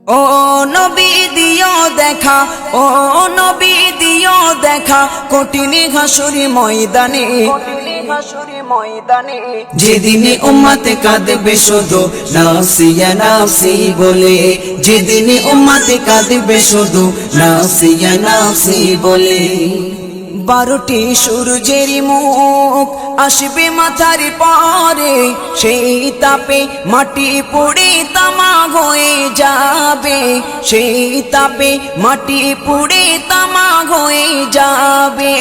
ও নবী দিও দেখা, ও নবী দিও দেখা, কঠিন হাসুরি ময়দানে, যেদিনে উম্মতে কাঁদবে শুধু নাফসিয়া নাফসি বলে, যেদিনে উম্মতে কাঁদবে শুধু নাফসিয়া নাফসি বলে। 12টি সূর্যের মুখ আসবে মাথার পরে, সেই তাপে মাটি পুড়ে তামা হয়ে যাবে, সেই তাপে মাটি পুড়ে তামা হয়ে যাবে।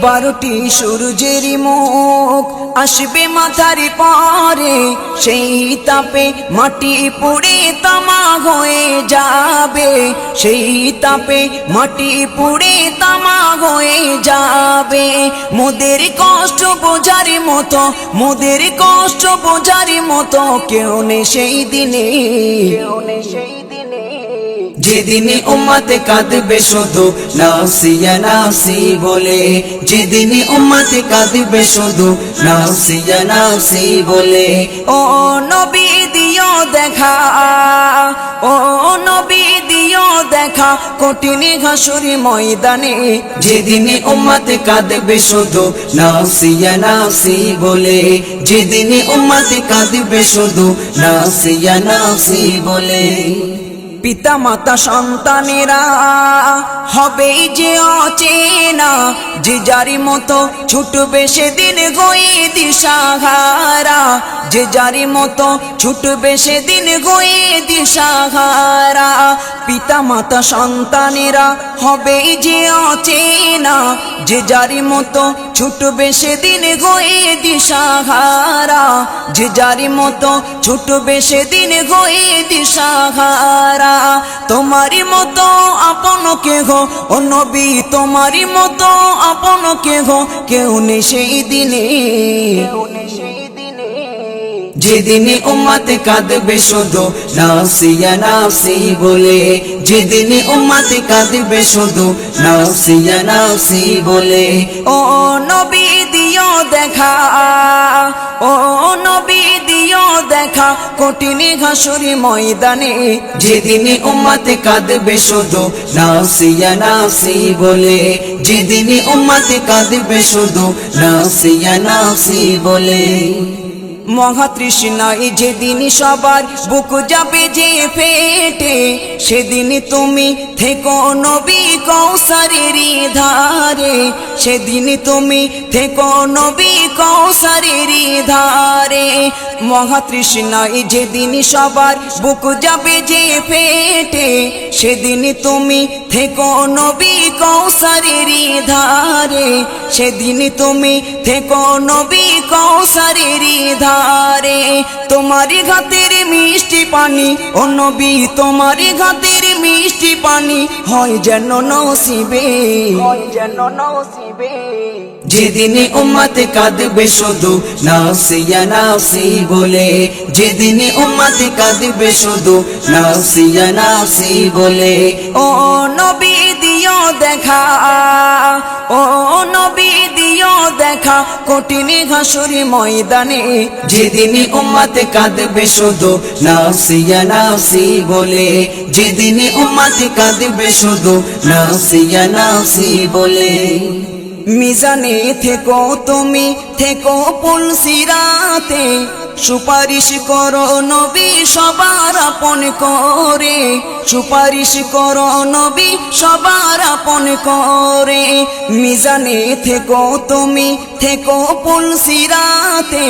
12টি সূর্যের মুখ আসবে মাথার পরে, সেই তাপে মাটি পুড়ে তামা হয়ে যাবে, সেই তাপে মাটি পুড়ে তামা হয়ে যাবে। মোদের কষ্ট বোঝার মতো, মোদের কষ্ট বোঝার মতো কেউ নেই সেই দিনে, যেদিনে উম্মতে কাঁদবে শুধু নাফসিয়া নাফসি বলে, যেদিনে উম্মতে কাঁদবে শুধু নাফসিয়া নাফসি বলে। ও নবী দিও দেখা, ও নবী দিও দেখা, কঠিন হাসুরি ময়দানে, যেদিনে উম্মতে কাঁদবে শুধু নাফসিয়া নাফসি বলে, যেদিনে উম্মতে কাঁদবে শুধু নাফসিয়া নাফসি বলে। পিতা মাতা সন্তানেরা হবে যে অচেনা, যে যারি মতো ছুটবে সেদিন হয়ে দিশাহারা, যে যারি মতো ছুটবে সেদিন হয়ে দিশাহারা। পিতা মাতা সন্তানেরা হবে যে অচেনা, যে যারি মতো ছুটবে সেদিন হয়ে দিশাহারা, যে যারি মতো ছুটবে সেদিন হয়ে দিশাহারা। তোমারি মতো আপন কেহ ও নবী, তোমারি মতো আপন কেহ কেউ নেই সেই দিনে, যেদিনে উম্মতে কাঁদবে শুধু নাফসিয়া নাফসি বলে, যেদিনে উম্মতে কাঁদবে শুধু নাফসিয়া নাফসি বলে। ও নবী দিও দেখা, ও নবী দিও দেখা, কঠিন হাসুরি ময়দানে, যেদিনে উম্মতে কাঁদবে শুধু নাফসিয়া নাফসি বলে, যেদিনে উম্মতে কাঁদবে শুধু নাফসিয়া নাফসি বলে। মহাতৃষ্ণায় যেদিন সবার বুক যাবে যে ফেটে, সেদিন তুমি থেকো নবী কৌসারের ধারে, সেদিন তুমি থেকো নবী কৌসারের ধারে। মহাতৃষ্ণায় যেদিন সবার বুক যাবে যে ফেটে, সেদিন তুমি থেকো নবী কৌসারের ধারে, সেদিন তুমি থেকো নবী কৌসারের ধারে। তোমারি ঘাতের মিষ্টি পানি ও নবী, তোমারি ঘাতের মিষ্টি পানি হয় যেন নসিবে, হয় যেন নসিবে। যেদিনে উম্মতে কাঁদবে শুধু নাফসিয়া নাফসি বলে, যেদিনে উম্মতে কাঁদবে শুধু নাফসিয়া নাফসি বলে। ও নবী দিও দেখা, ও নবী দিও দেখা, কঠিন হাসুরি ময়দানে, যেদিনে উম্মতে কাঁদবে শুধু নাফসিয়া নাফসি বলে, যেদিনে উম্মতে কাঁদবে শুধু নাফসিয়া নাফসি বলে। মিজানে থেকো তুমি, থেকো পুলসিরাতে, সুপারিশ করো নবী সবার আপন করে, সুপারিশ করো নবী সবার আপন করে। মিজানে থেকো তুমি, থেকো পুলসিরাতে,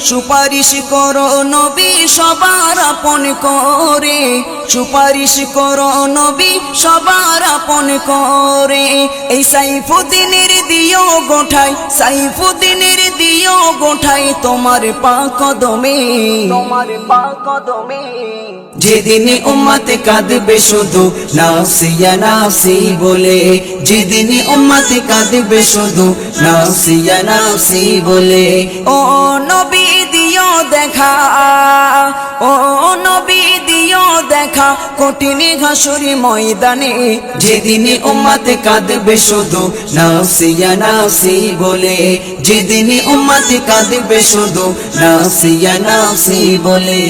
সুপারিশ করো নবী সবার আপন করে, সুপারিশ করো নবী সবার আপন করে। এই সাইফুদ্দিনের দিও গোঠাই, সাইফুদ্দিনের দিও গোঠাই তোমার পাক কদমে, তোমার পাক কদমে। যেদিনে উম্মতে কাঁদবে শুধু নাফসিয়া নাফসি বলে, যেদিনে উম্মতে কাঁদবে শুধু নাফসিয়া নাফসি বলে। ও নবী দিও দেখা, ও নবী দিও দেখা, কঠিন হাসুরি ময়দানে, যেদিনে উম্মতে কাঁদবে শুধু নাফসিয়া নাফসি বলে, যেদিনে উম্মতে কাঁদবে শুধু নাফসিয়া নাফসি বলে।